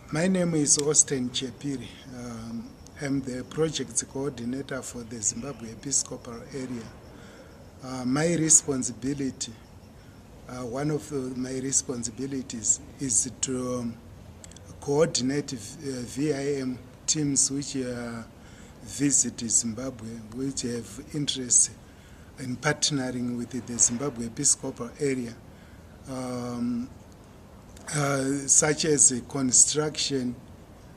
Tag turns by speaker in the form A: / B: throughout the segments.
A: My name is Austin Chepiri. I'm the project coordinator for the Zimbabwe Episcopal area. My responsibility, one of my responsibilities is to coordinate VIM teams which visit Zimbabwe, which have interest in partnering with the Zimbabwe Episcopal area. Such as construction,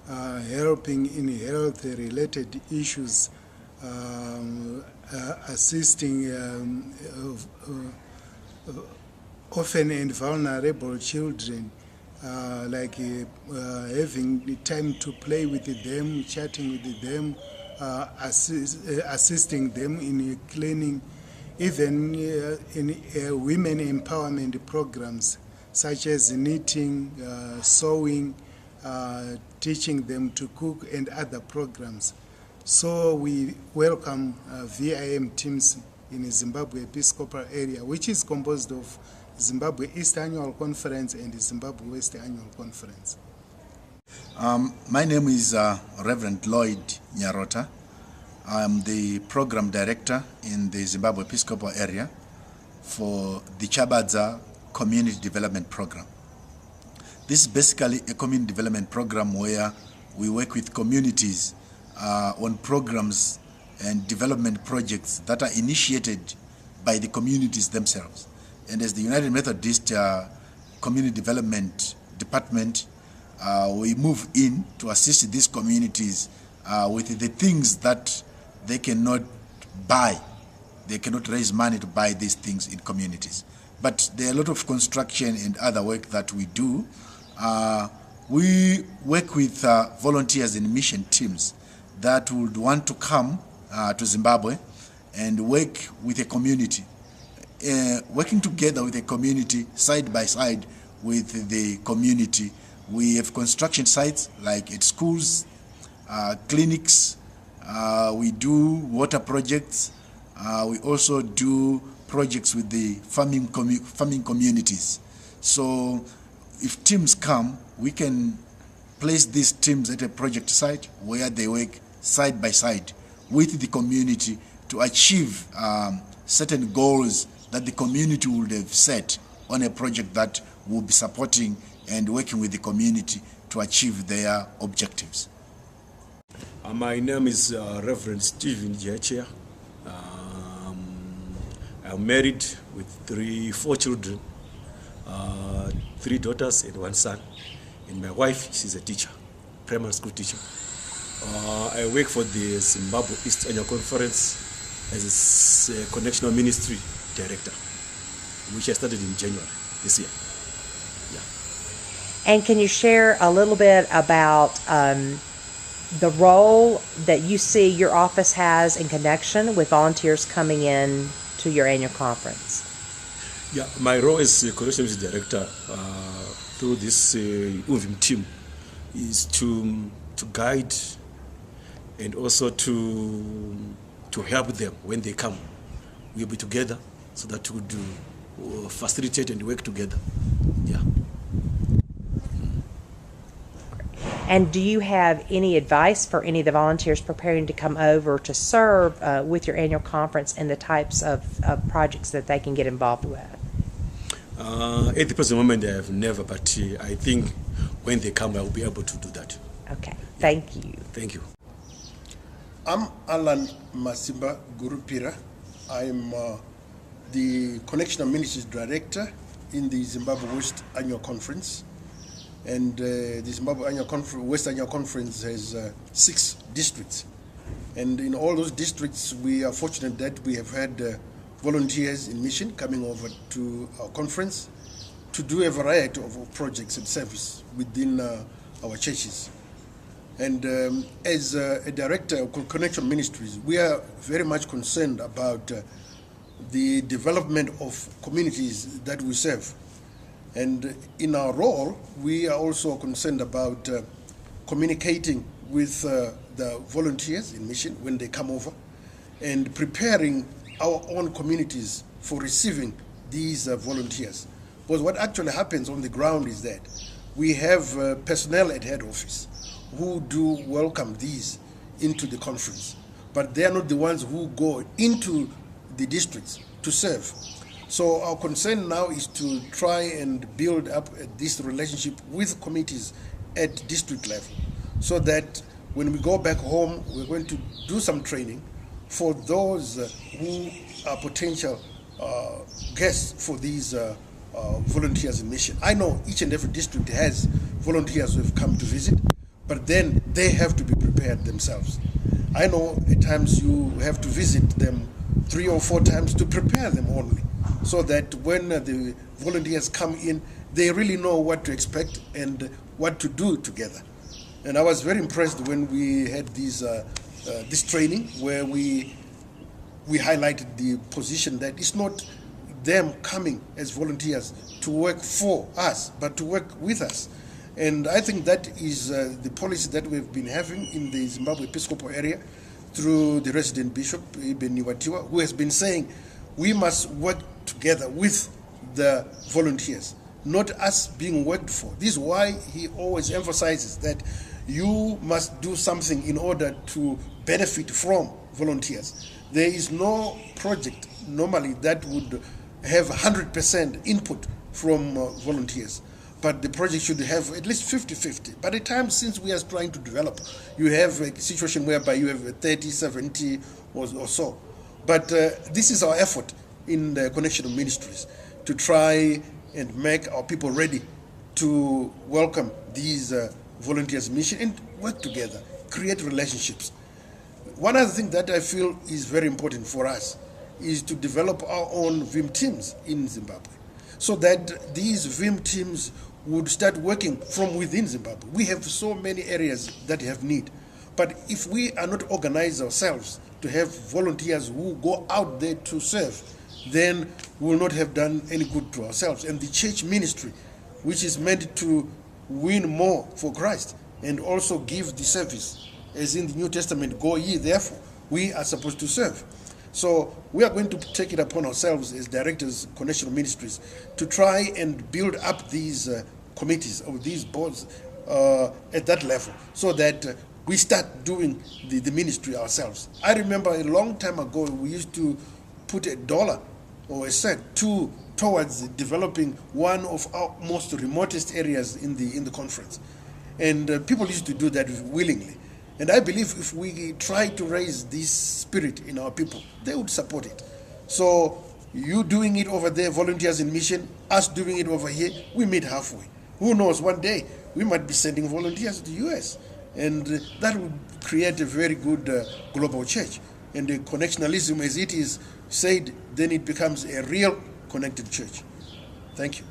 A: helping in health-related issues, assisting orphan and vulnerable children, like having time to play with them, chatting with them, assisting them in cleaning, even in women empowerment programs, such as knitting, sewing, teaching them to cook, and other programs. So we welcome VIM teams in the Zimbabwe Episcopal area, which is composed of Zimbabwe East Annual Conference and the Zimbabwe West Annual Conference.
B: My name is Reverend Lloyd Nyarota. I'm the program director in the Zimbabwe Episcopal area for the Chabadza Community Development Program. This is basically a community development program where we work with communities on programs and development projects that are initiated by the communities themselves. And as the United Methodist Community Development Department, we move in to assist these communities with the things that they cannot buy. They cannot raise money to buy these things in communities. But there are a lot of construction and other work that we do. We work with volunteers and mission teams that would want to come to Zimbabwe and work with a community. Working together with a community, side by side with the community. We have construction sites like at schools, clinics, we do water projects, we also do projects with the farming communities. So if teams come, we can place these teams at a project site where they work side by side with the community to achieve certain goals that the community would have set on a project that will be supporting and working with the community to achieve their objectives.
C: My name is Reverend Stephen Jachia. I'm married with four children, 3 daughters and 1 son. And my wife, she's a teacher, primary school teacher. I work for the Zimbabwe East Annual Conference as a Connectional Ministry Director, which I started in January this year. Yeah.
D: And can you share a little bit about the role that you see your office has in connection with volunteers coming in to your annual conference?
C: Yeah, my role as Connectional Ministry Director through this UMVIM team is to guide and also to help them when they come. We'll be together so that we do facilitate and work together. Yeah.
D: And do you have any advice for any of the volunteers preparing to come over to serve with your annual conference and the types of projects that they can get involved with?
C: At the present moment, I have never, but I think when they come, I will be able to do that.
D: Okay, thank you.
C: Thank you.
E: I'm Alan Masimba Gurupira. I'm the Connectional Ministries Director in the Zimbabwe West Annual Conference. And the Zimbabwe West Annual Conference has 6 districts. And in all those districts, we are fortunate that we have had volunteers in mission coming over to our conference to do a variety of projects and service within our churches. And as a director of Connection Ministries, we are very much concerned about the development of communities that we serve. And in our role, we are also concerned about communicating with the volunteers in mission when they come over and preparing our own communities for receiving these volunteers. Because what actually happens on the ground is that we have personnel at head office who do welcome these into the conference, but they are not the ones who go into the districts to serve. So our concern now is to try and build up this relationship with committees at district level, so that when we go back home, we're going to do some training for those who are potential guests for these volunteers in mission. I know each and every district has volunteers who have come to visit, but then they have to be prepared themselves. I know at times you have to visit them 3 or 4 times to prepare them only, so that when the volunteers come in, they really know what to expect and what to do together. And I was very impressed when we had this training where we highlighted the position that it's not them coming as volunteers to work for us, but to work with us. And I think that is the policy that we've been having in the Zimbabwe Episcopal area through the resident bishop, Ibn Niwatiwa, who has been saying we must work together with the volunteers, not us being worked for. This is why he always emphasizes that you must do something in order to benefit from volunteers. There is no project normally that would have 100% input from volunteers, but the project should have at least 50-50. But at times, since we are trying to develop, you have a situation whereby you have 30, 70 or so. But this is our effort in the Connection of Ministries, to try and make our people ready to welcome these volunteers mission and work together, create relationships. One other thing that I feel is very important for us is to develop our own VIM teams in Zimbabwe, so that these VIM teams would start working from within Zimbabwe. We have so many areas that have need, but if we are not organized ourselves to have volunteers who go out there to serve, then we will not have done any good to ourselves. And the church ministry, which is meant to win more for Christ and also give the service, as in the New Testament, go ye therefore, we are supposed to serve. So we are going to take it upon ourselves as directors, Connection of Ministries, to try and build up these committees or these boards at that level, so that we start doing the ministry ourselves. I remember a long time ago, we used to put $1 or a cent towards developing one of our most remotest areas in the conference. And people used to do that willingly. And I believe if we try to raise this spirit in our people, they would support it. So you doing it over there, volunteers in mission, us doing it over here, we meet halfway. Who knows, one day we might be sending volunteers to the US. And that would create a very good global church. And the connectionalism, as it is said, then it becomes a real connected church. Thank you.